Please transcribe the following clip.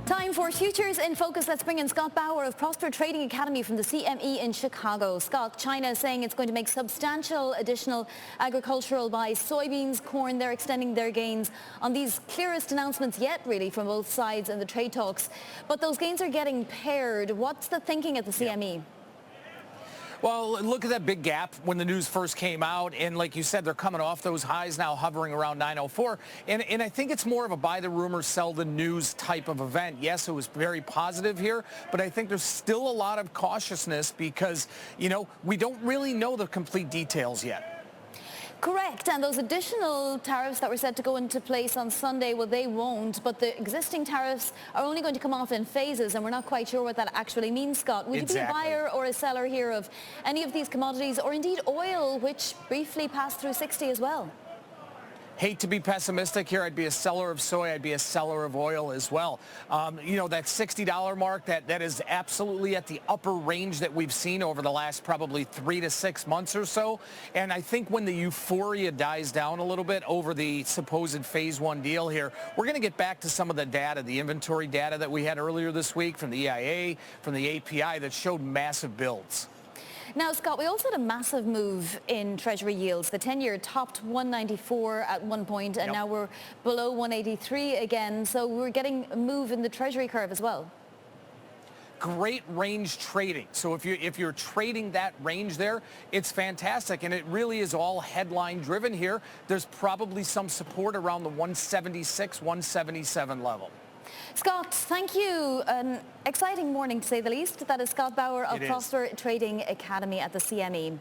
Time for Futures in Focus. Let's bring in Scott Bauer of Prosper Trading Academy from the CME in Chicago. Scott, China is saying it's going to make substantial additional agricultural buys, soybeans, corn. They're extending their gains on these clearest announcements yet, really, from both sides in the trade talks. But those gains are getting paired. What's the thinking at the CME? Well, look at that big gap when the news first came out. And like you said, they're coming off those highs now, hovering around 904. And I think it's more of a buy the rumor, sell the news type of event. Yes, it was very positive here, but I think there's still a lot of cautiousness because, we don't really know the complete details yet. Correct, and those additional tariffs that were set to go into place on Sunday, well, they won't, but the existing tariffs are only going to come off in phases, and we're not quite sure what that actually means, Scott. Would you be a buyer or a seller here of any of these commodities, or indeed oil, which briefly passed through 60 as well? Hate to be pessimistic here. I'd be a seller of soy. I'd be a seller of oil as well. That $60 mark, that is absolutely at the upper range that we've seen over the last probably 3 to 6 months or so. And I think when the euphoria dies down a little bit over the supposed phase one deal here, we're going to get back to some of the data, the inventory data that we had earlier this week from the EIA, from the API that showed massive builds. Now, Scott, we also had a massive move in Treasury yields. The 10-year topped 194 at one point, and now we're below 183 again. So we're getting a move in the Treasury curve as well. Great range trading. So if you're trading that range there, it's fantastic. And it really is all headline driven here. There's probably some support around the 176, 177 level. Scott, thank you. An exciting morning, to say the least. That is Scott Bauer of Prosper Trading Academy at the CME.